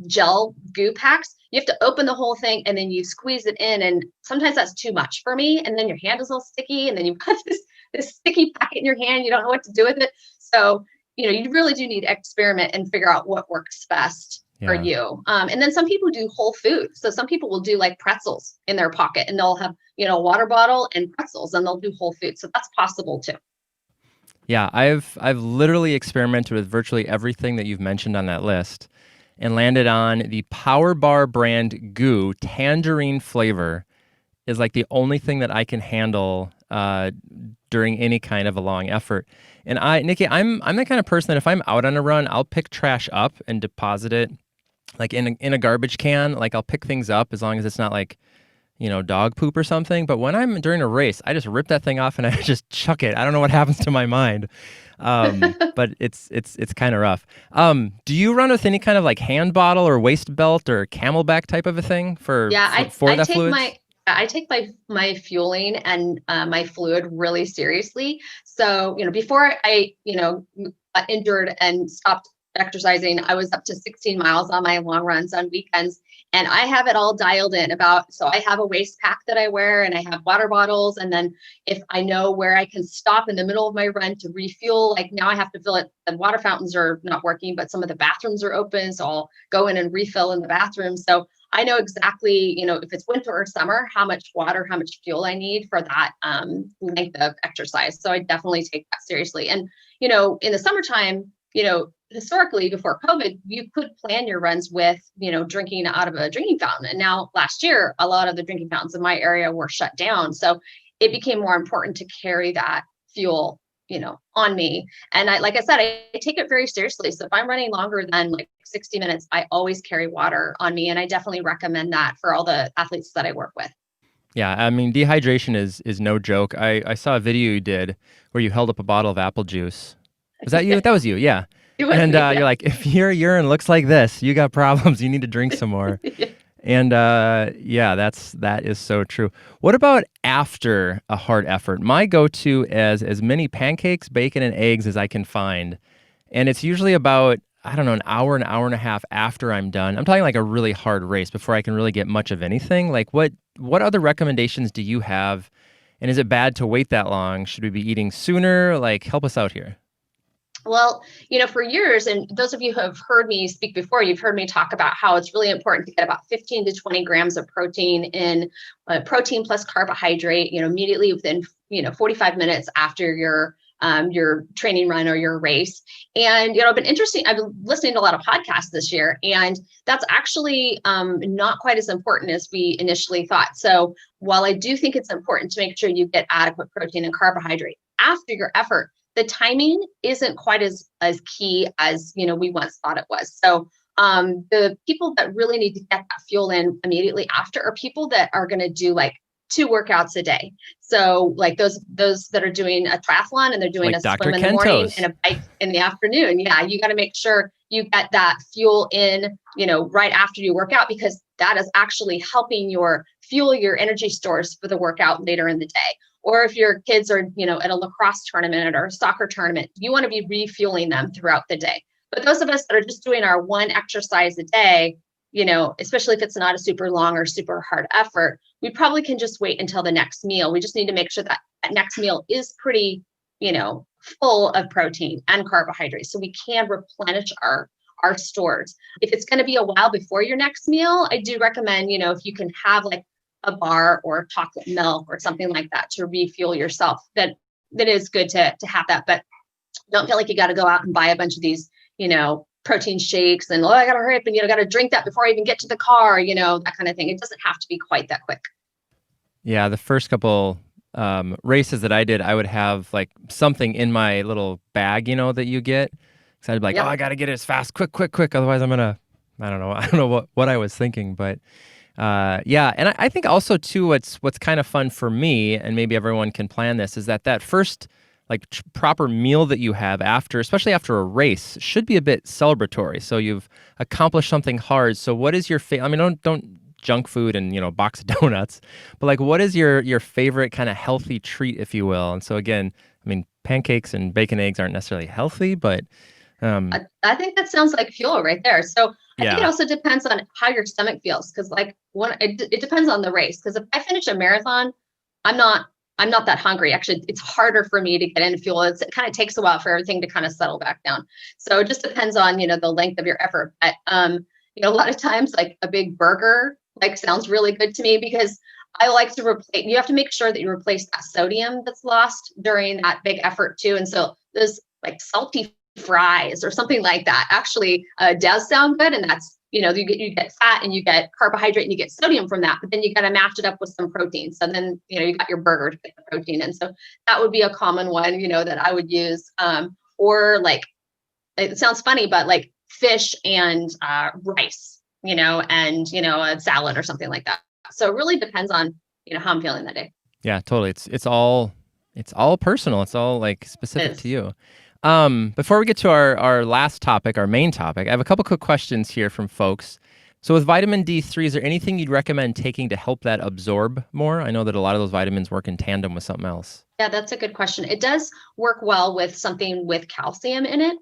gel goo packs, you have to open the whole thing and then you squeeze it in. And sometimes that's too much for me. And then your hand is all sticky and then you've got this sticky packet in your hand. You don't know what to do with it. So, you really do need to experiment and figure out what works best for you. And then some people do whole food. So some people will do like pretzels in their pocket and they'll have, a water bottle and pretzels and they'll do whole food. So that's possible too. Yeah, I've literally experimented with virtually everything that you've mentioned on that list and landed on the Power Bar brand goo. Tangerine flavor is like the only thing that I can handle during any kind of a long effort. And Nikki, I'm the kind of person that if I'm out on a run, I'll pick trash up and deposit it like in a garbage can. Like I'll pick things up as long as it's not like, dog poop or something. But when I'm during a race, I just rip that thing off and I just chuck it. I don't know what happens to my mind. But it's kind of rough. Do you run with any kind of like hand bottle or waist belt or Camelback type of a thing for that fluid? I take my fueling and my fluid really seriously. So, before I, got injured and stopped exercising, I was up to 16 miles on my long runs on weekends. And I have it all dialed in so I have a waist pack that I wear and I have water bottles. And then if I know where I can stop in the middle of my run to refuel, like now I have to fill it. The water fountains are not working, but some of the bathrooms are open. So I'll go in and refill in the bathroom. So I know exactly, if it's winter or summer, how much water, how much fuel I need for that length of exercise. So I definitely take that seriously. And, in the summertime, historically before COVID, you could plan your runs with, drinking out of a drinking fountain. And now last year, a lot of the drinking fountains in my area were shut down. So it became more important to carry that fuel, on me. And like I said, I take it very seriously. So if I'm running longer than like 60 minutes, I always carry water on me. And I definitely recommend that for all the athletes that I work with. Yeah, I mean, dehydration is no joke. I saw a video you did where you held up a bottle of apple juice. Was that you? That was you, yeah. And you're like, if your urine looks like this, you got problems. You need to drink some more. And that is so true. What about after a hard effort? My go-to is as many pancakes, bacon, and eggs as I can find. And it's usually about, an hour and a half after I'm done. I'm talking like a really hard race before I can really get much of anything. Like what other recommendations do you have? And is it bad to wait that long? Should we be eating sooner? Like, help us out here. Well, for years, and those of you who have heard me speak before, you've heard me talk about how it's really important to get about 15 to 20 grams of protein in protein plus carbohydrate, immediately within, 45 minutes after your training run or your race. And, I've been listening to a lot of podcasts this year, and that's actually not quite as important as we initially thought. So while I do think it's important to make sure you get adequate protein and carbohydrate after your effort, the timing isn't quite as key as, we once thought it was. So the people that really need to get that fuel in immediately after are people that are going to do like 2 workouts a day. So like those that are doing a triathlon and they're doing like a swim in the morning and a bike in the afternoon. Yeah, you got to make sure you get that fuel in, right after you work out, because that is actually helping fuel your energy stores for the workout later in the day. Or if your kids are, at a lacrosse tournament or a soccer tournament, you want to be refueling them throughout the day. But those of us that are just doing our one exercise a day, especially if it's not a super long or super hard effort, we probably can just wait until the next meal. We just need to make sure that that next meal is pretty, full of protein and carbohydrates, so we can replenish our stores. If it's going to be a while before your next meal, I do recommend, if you can have like a bar or chocolate milk or something like that to refuel yourself, that is good to have that. But don't feel like you got to go out and buy a bunch of these, protein shakes and, I got to hurry up and, got to drink that before I even get to the car, that kind of thing. It doesn't have to be quite that quick. Yeah. The first couple races that I did, I would have like something in my little bag, that you get. So I'd be like, I got to get it as fast, quick. Otherwise I'm going to, I don't know what I was thinking, but yeah. And I think also too, what's kind of fun for me, and maybe everyone can plan this, is that first like proper meal that you have especially after a race, should be a bit celebratory. So you've accomplished something hard. So what is your I mean, don't junk food and, box of donuts, but like, what is your favorite kind of healthy treat, if you will? And so again, I mean, pancakes and bacon eggs aren't necessarily healthy, but I think that sounds like fuel right there. So I think it also depends on how your stomach feels. Cause like it depends on the race. Cause if I finish a marathon, I'm not that hungry. Actually, it's harder for me to get into fuel. It kind of takes a while for everything to kind of settle back down. So it just depends on, the length of your effort. But, a lot of times like a big burger, like sounds really good to me, because I like to replace, you have to make sure that you replace that sodium that's lost during that big effort too. And so those like salty fries or something like that actually does sound good. And that's, you get fat and you get carbohydrate and you get sodium from that, but then you got to match it up with some protein. So then, you got your burger to get the protein. And so that would be a common one, that I would use. Or like, it sounds funny, but like fish and rice, and, a salad or something like that. So it really depends on, how I'm feeling that day. Yeah, totally. It's all personal. It's all like specific to you. Before we get to our last topic, our main topic, I have a couple quick questions here from folks. So with vitamin D3, is there anything you'd recommend taking to help that absorb more? I know that a lot of those vitamins work in tandem with something else. Yeah, that's a good question. It does work well with something with calcium in it.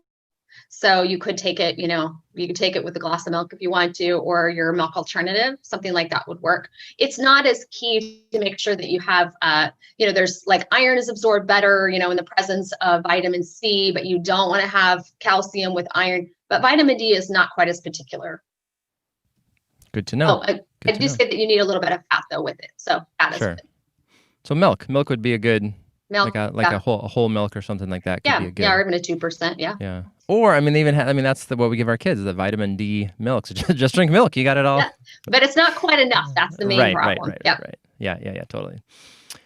So you could take it, you could take it with a glass of milk if you want to, or your milk alternative, something like that would work. It's not as key to make sure that you have, there's like iron is absorbed better, in the presence of vitamin C, but you don't want to have calcium with iron. But vitamin D is not quite as particular. Good to know. I do say that you need a little bit of fat though with it. So fat is good. So milk would be a good, milk, a whole milk or something like that. Could be a good, or even a 2%. Yeah. Yeah. Or, I mean, that's what we give our kids, the vitamin D milk. So just drink milk. You got it all. Yeah. But it's not quite enough. That's the main problem. Right. Yeah, totally.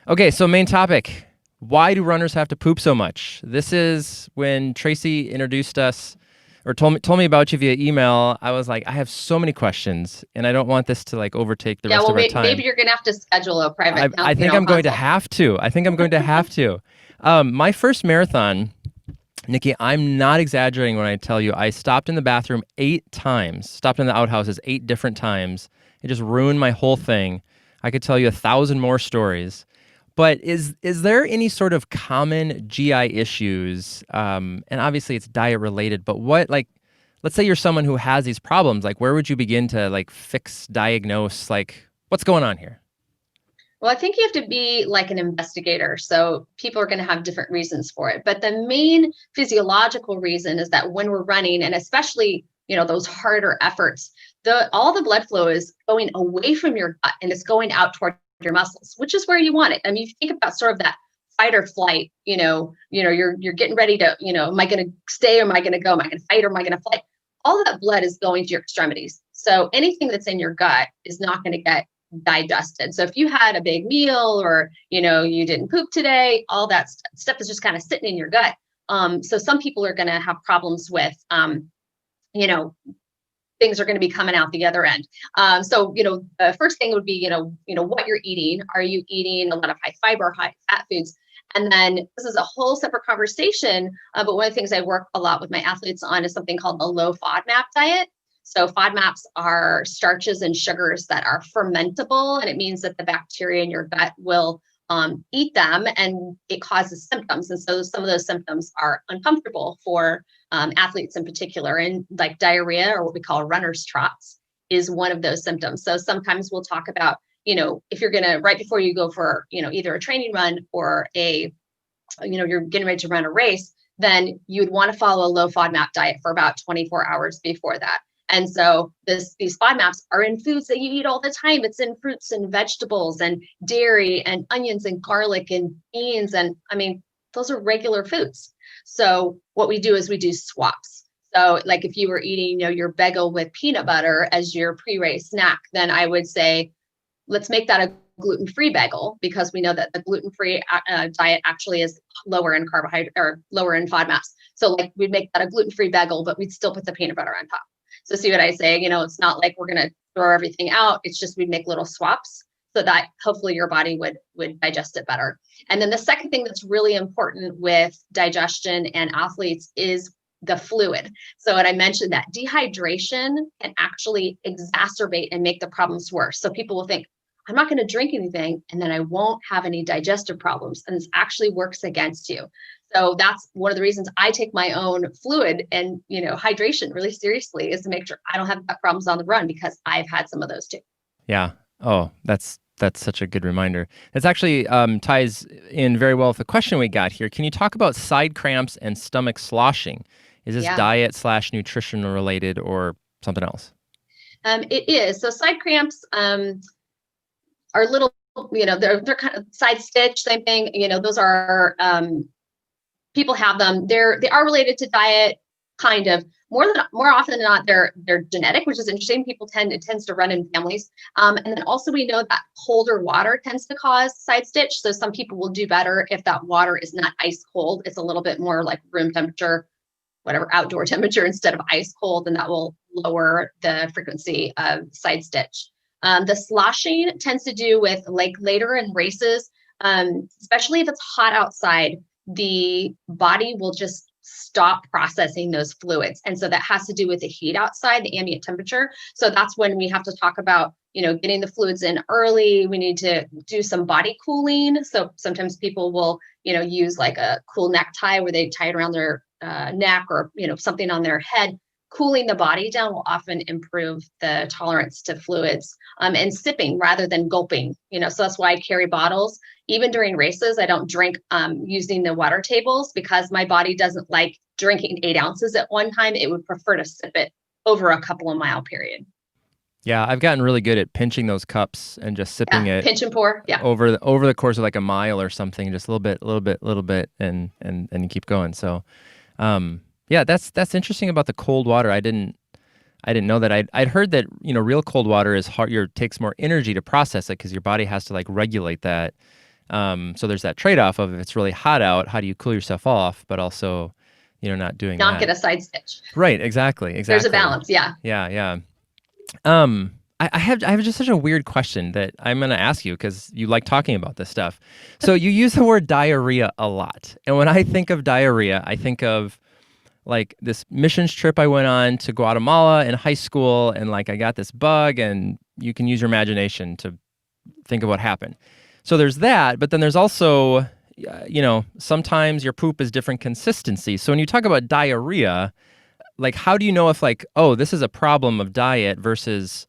Okay, so main topic. Why do runners have to poop so much? This is when Tracy introduced us or told me about you via email. I was like, I have so many questions and I don't want this to like overtake the rest of our time. Maybe you're going to have to schedule a private I think I'm going to have to. My first marathon, Nikki, I'm not exaggerating when I tell you I stopped in the bathroom 8 times, stopped in the outhouses 8 different times. It just ruined my whole thing. I could tell you 1,000 more stories. But is there any sort of common GI issues? And obviously it's diet related, but what, like, let's say you're someone who has these problems, like where would you begin to like diagnose, like what's going on here? Well, I think you have to be like an investigator. So people are going to have different reasons for it. But the main physiological reason is that when we're running, and especially, those harder efforts, all the blood flow is going away from your gut and it's going out toward your muscles, which is where you want it. I mean, if you think about sort of that fight or flight, you're getting ready to, am I going to stay or am I going to go? Am I going to fight or am I going to flight? All that blood is going to your extremities. So anything that's in your gut is not going to get digested. So if you had a big meal or, you didn't poop today, all that stuff is just kind of sitting in your gut. So some people are going to have problems with, things are going to be coming out the other end. So, the first thing would be, what you're eating. Are you eating a lot of high fiber, high fat foods? And then this is a whole separate conversation. But one of the things I work a lot with my athletes on is something called the low FODMAP diet. So FODMAPs are starches and sugars that are fermentable, and it means that the bacteria in your gut will eat them and it causes symptoms. And so some of those symptoms are uncomfortable for athletes in particular, and like diarrhea or what we call runner's trots is one of those symptoms. So sometimes we'll talk about, if you're going to, right before you go for, either a training run or you're getting ready to run a race, then you'd want to follow a low FODMAP diet for about 24 hours before that. And so these FODMAPs are in foods that you eat all the time. It's in fruits and vegetables and dairy and onions and garlic and beans. And those are regular foods. So what we do is we do swaps. So like if you were eating, your bagel with peanut butter as your pre-race snack, then I would say, let's make that a gluten-free bagel, because we know that the gluten-free diet actually is lower in carbohydrate or lower in FODMAPs. So like we'd make that a gluten-free bagel, but we'd still put the peanut butter on top. So see what I say? It's not like we're going to throw everything out. It's just we'd make little swaps so that hopefully your body would digest it better. And then the second thing that's really important with digestion and athletes is the fluid. So, and I mentioned that dehydration can actually exacerbate and make the problems worse. So people will think, I'm not going to drink anything and then I won't have any digestive problems. And this actually works against you. So that's one of the reasons I take my own fluid and, hydration really seriously, is to make sure I don't have gut problems on the run, because I've had some of those too. Yeah. Oh, that's such a good reminder. It's actually ties in very well with the question we got here. Can you talk about side cramps and stomach sloshing? Is this diet/nutritional related or something else? It is. So side cramps are little, they're kind of side stitch, same thing. Those are, people have them. They are related to diet, kind of. More often than not, they're genetic, which is interesting. It tends to run in families. And then also we know that colder water tends to cause side stitch. So some people will do better if that water is not ice cold. It's a little bit more like room temperature, whatever, outdoor temperature instead of ice cold, and that will lower the frequency of side stitch. The sloshing tends to do with like later in races, especially if it's hot outside, the body will just stop processing those fluids. And so that has to do with the heat outside, the ambient temperature. So that's when we have to talk about, getting the fluids in early. We need to do some body cooling. So sometimes people will, use like a cool necktie where they tie it around their neck, or, something on their head. Cooling the body down will often improve the tolerance to fluids, and sipping rather than gulping, so that's why I carry bottles. Even during races, I don't drink using the water tables, because my body doesn't like drinking 8 ounces at one time. It would prefer to sip it over a couple of mile period. Yeah, I've gotten really good at pinching those cups and just sipping it. Pinch and pour. Yeah. Over the course of like a mile or something, just a little bit, and you keep going. So, yeah, that's interesting about the cold water. I didn't know that. I'd heard that, real cold water is hard. Takes more energy to process it, because your body has to like regulate that. So there's that trade-off of, if it's really hot out, how do you cool yourself off, but also, not doing that. Not get a side stitch. Right. Exactly. There's a balance. Yeah. Yeah. I have just such a weird question that I'm going to ask you, because you like talking about this stuff. So you use the word diarrhea a lot. And when I think of diarrhea, I think of like this missions trip I went on to Guatemala in high school, and like I got this bug, and you can use your imagination to think of what happened. So there's that, but then there's also, sometimes your poop is different consistency. So when you talk about diarrhea, like how do you know if like, oh, this is a problem of diet versus,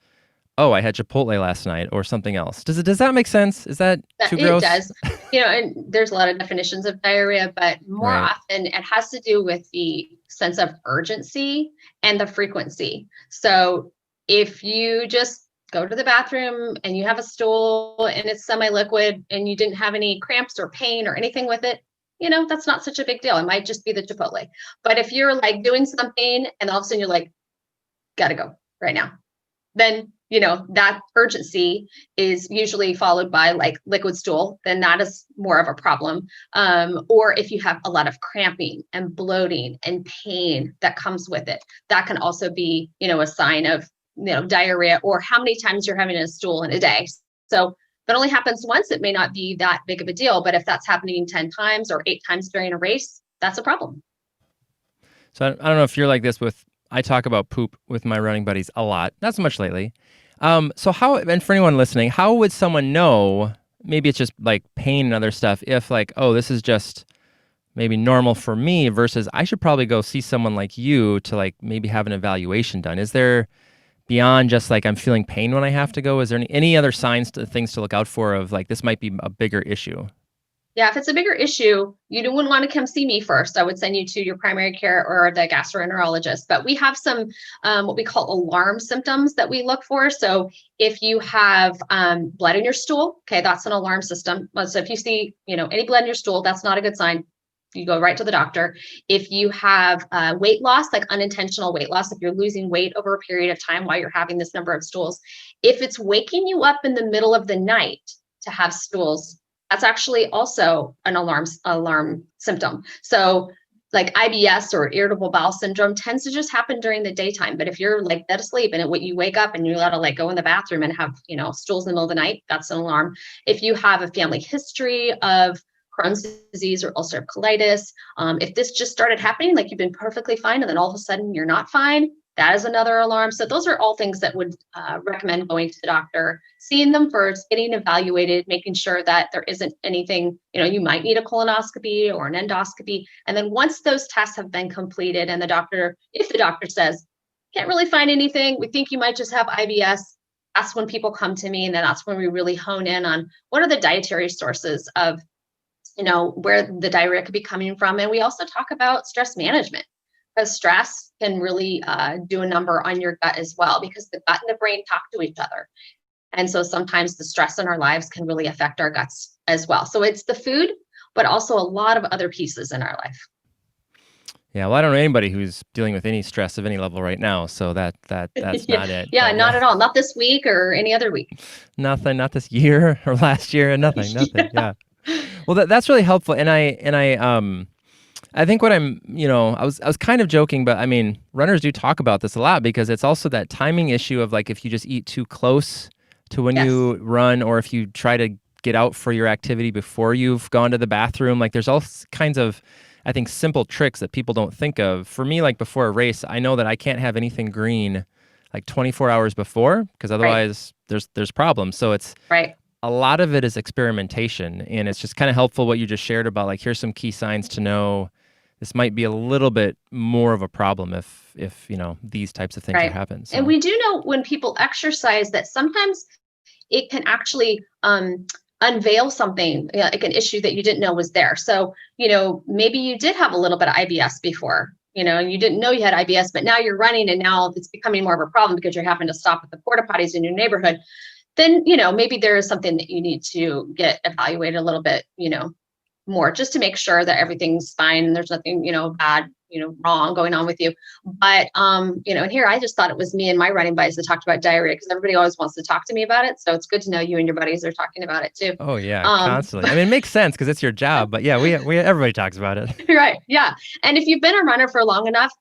oh, I had Chipotle last night or something else? Does that make sense? Is that too gross? It does. And there's a lot of definitions of diarrhea, but more often it has to do with the sense of urgency and the frequency. So if you just go to the bathroom and you have a stool and it's semi-liquid and you didn't have any cramps or pain or anything with it, that's not such a big deal. It might just be the Chipotle. But if you're like doing something and all of a sudden you're like, gotta go right now, then that urgency is usually followed by like liquid stool, then that is more of a problem. Or if you have a lot of cramping and bloating and pain that comes with it, that can also be, a sign of, diarrhea, or how many times you're having a stool in a day. So if it only happens once, it may not be that big of a deal, but if that's happening 10 times or 8 times during a race, that's a problem. So I don't know if you're like this I talk about poop with my running buddies a lot, not so much lately. So how, and for anyone listening, how would someone know, maybe it's just like pain and other stuff, if like, oh, this is just maybe normal for me, versus I should probably go see someone like you to like maybe have an evaluation done? beyond just like I'm feeling pain when I have to go? Is there any other signs, things to look out for of like this might be a bigger issue? Yeah, if it's a bigger issue, you wouldn't want to come see me first. I would send you to your primary care or the gastroenterologist. But we have some what we call alarm symptoms that we look for. So if you have blood in your stool, okay, that's an alarm system. So if you see, any blood in your stool, that's not a good sign. You go right to the doctor. If you have weight loss, like unintentional weight loss, if you're losing weight over a period of time while you're having this number of stools, if it's waking you up in the middle of the night to have stools, that's actually also an alarm symptom. So like IBS or irritable bowel syndrome tends to just happen during the daytime. But if you're like dead asleep and you wake up and you gotta like go in the bathroom and have, stools in the middle of the night, that's an alarm. If you have a family history of Crohn's disease or ulcerative colitis, if this just started happening, like you've been perfectly fine and then all of a sudden you're not fine, that is another alarm. So those are all things that would recommend going to the doctor, seeing them first, getting evaluated, making sure that there isn't anything, you might need a colonoscopy or an endoscopy. And then once those tests have been completed and if the doctor says, can't really find anything, we think you might just have IBS, that's when people come to me. And then that's when we really hone in on what are the dietary sources of, where the diarrhea could be coming from. And we also talk about stress management. Because stress can really do a number on your gut as well, because the gut and the brain talk to each other. And so sometimes the stress in our lives can really affect our guts as well. So it's the food, but also a lot of other pieces in our life. Yeah, well, I don't know anybody who's dealing with any stress of any level right now, so that's not it. Yeah, not at all. Not this week or any other week. Nothing, not this year or last year, nothing. Yeah. Well, that's really helpful, and I think what I was kind of joking, but I mean, runners do talk about this a lot because it's also that timing issue of like if you just eat too close to when you run, or if you try to get out for your activity before you've gone to the bathroom, like there's all kinds of, I think, simple tricks that people don't think of. For me, like before a race, I know that I can't have anything green like 24 hours before because otherwise there's problems. So it's a lot of it is experimentation, and it's just kind of helpful what you just shared about like here's some key signs to know this might be a little bit more of a problem if these types of things are happening. So. And we do know when people exercise that sometimes it can actually unveil something, like an issue that you didn't know was there. So, maybe you did have a little bit of IBS before, and you didn't know you had IBS, but now you're running and now it's becoming more of a problem because you're having to stop at the porta potties in your neighborhood. Then, maybe there is something that you need to get evaluated a little bit, more, just to make sure that everything's fine and there's nothing, bad, wrong going on with you. But, and here I just thought it was me and my running buddies that talked about diarrhea because everybody always wants to talk to me about it. So it's good to know you and your buddies are talking about it too. Oh yeah, constantly. I mean, it makes sense because it's your job, but yeah, we everybody talks about it. Right. Yeah. And if you've been a runner for long enough,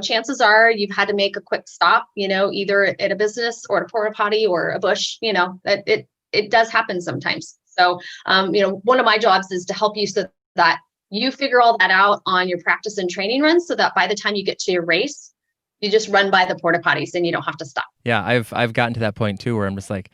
chances are you've had to make a quick stop, either at a business or a porta potty or a bush, that it does happen sometimes. So, one of my jobs is to help you so that you figure all that out on your practice and training runs so that by the time you get to your race, you just run by the porta potties and you don't have to stop. Yeah, I've gotten to that point too where I'm just like,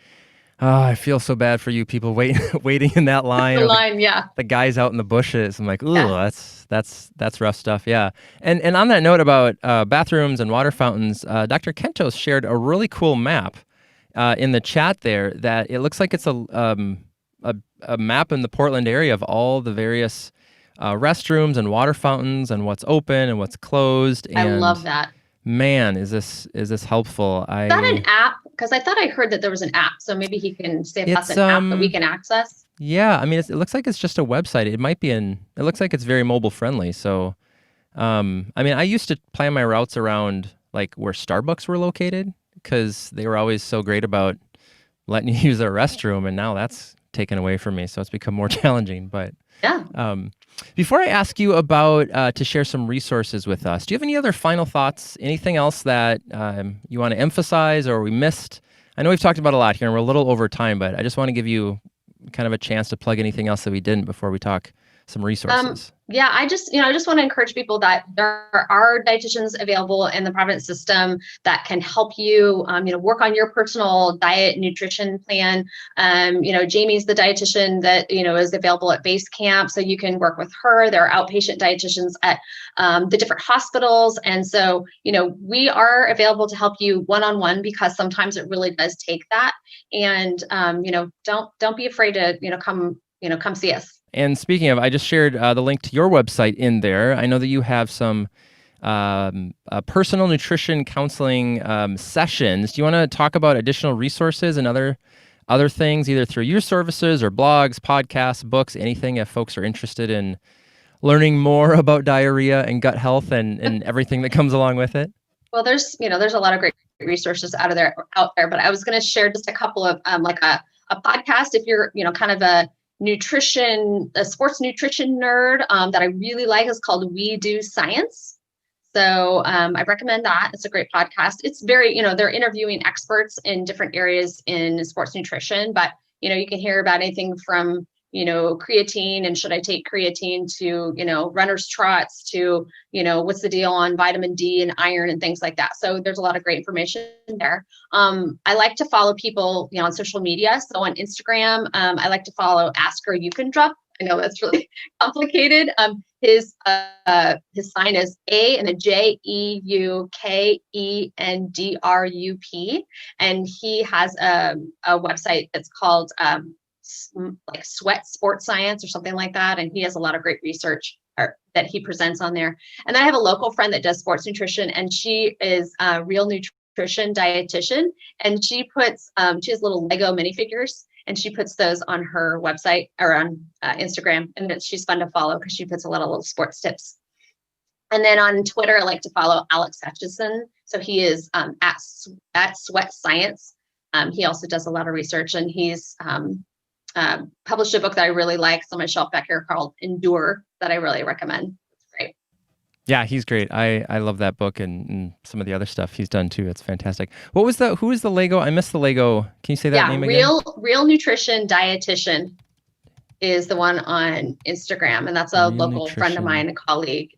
oh, I feel so bad for you people waiting in that line. The guys out in the bushes. I'm like, ooh, that's rough stuff. Yeah. And on that note about bathrooms and water fountains, Dr. Kentos shared a really cool map in the chat there that it looks like it's a map in the Portland area of all the various restrooms and water fountains and what's open and what's closed. And I love that. Man, is this helpful? Is that an app? Because I thought I heard that there was an app, so maybe he can say that's an app that we can access. Yeah, I mean, it looks like it's just a website. It might be it looks like it's very mobile friendly. So, I mean, I used to plan my routes around like where Starbucks were located because they were always so great about letting you use their restroom, and now that's taken away from me. So it's become more challenging. But yeah. Before I ask you about to share some resources with us, do you have any other final thoughts? Anything else that you want to emphasize or we missed? I know we've talked about a lot here and we're a little over time, but I just want to give you kind of a chance to plug anything else that we didn't before we talk some resources? Yeah, I just want to encourage people that there are dietitians available in the Providence system that can help you, work on your personal diet and nutrition plan. Jamie's the dietitian that, is available at base camp. So you can work with her. There are outpatient dietitians at the different hospitals. And so, we are available to help you one-on-one, because sometimes it really does take that. And, don't be afraid to, come see us. And speaking of, I just shared the link to your website in there. I know that you have some personal nutrition counseling sessions. Do you want to talk about additional resources and other things, either through your services or blogs, podcasts, books, anything, if folks are interested in learning more about diarrhea and gut health and everything that comes along with it? Well, there's a lot of great resources out there, but I was going to share just a couple of like a podcast if you're, kind of a sports nutrition nerd that I really like is called We Do Science. So I recommend that. It's a great podcast. It's very, they're interviewing experts in different areas in sports nutrition, but, you can hear about anything from, creatine and should I take creatine to, runner's trots to, what's the deal on vitamin D and iron and things like that. So there's a lot of great information there. I like to follow people, on social media. So on Instagram, I like to follow Ask Her You Can Drop. I know that's really complicated. His sign is A and a JEUKENDRUP. And he has a website that's called like Sweat Sports Science or something like that. And he has a lot of great research that he presents on there. And I have a local friend that does sports nutrition, and she is a real nutrition dietitian. And she has little Lego minifigures, and she puts those on her website or on Instagram. And she's fun to follow because she puts a lot of little sports tips. And then on Twitter, I like to follow Alex Hutchison. So he is at Sweat Science. He also does a lot of research, and he's published a book that I really like. It's on my shelf back here called Endure that I really recommend. It's great. Yeah, he's great. I love that book and some of the other stuff he's done too. It's fantastic. Who is the Lego? I missed the Lego. Can you say that name again? Real Nutrition Dietitian is the one on Instagram. And that's a local friend of mine, a colleague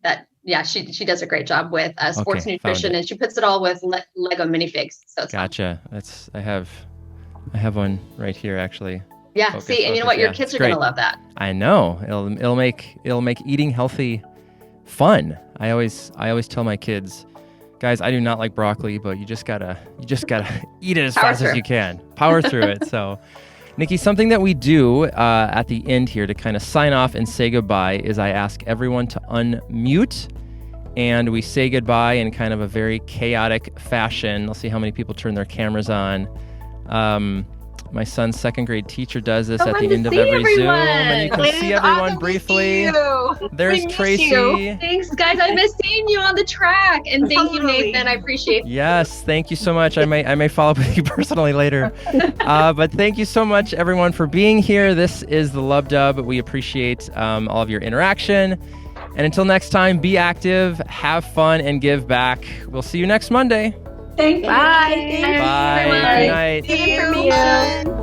that, she does a great job with sports nutrition, and she puts it all with Lego minifigs. So it's gotcha. I have one right here actually. Yeah. See, and you know what? Your kids are going to love that. I know. It'll make eating healthy fun. I always tell my kids, guys, I do not like broccoli, but you just gotta eat it as fast as you can. Power through it. So, Nikki, something that we do at the end here to kind of sign off and say goodbye is I ask everyone to unmute, and we say goodbye in kind of a very chaotic fashion. I'll see how many people turn their cameras on. My son's second grade teacher does this at the end of every Zoom, and you can see everyone briefly. There's Tracy. Thanks, guys. I miss seeing you on the track, and thank you, Nathan. I appreciate it. Yes, thank you so much. I may follow up with you personally later, but thank you so much, everyone, for being here. This is the LubDub. We appreciate all of your interaction, and until next time, be active, have fun, and give back. We'll see you next Monday. Thank you. Bye. Bye. Good night. See you.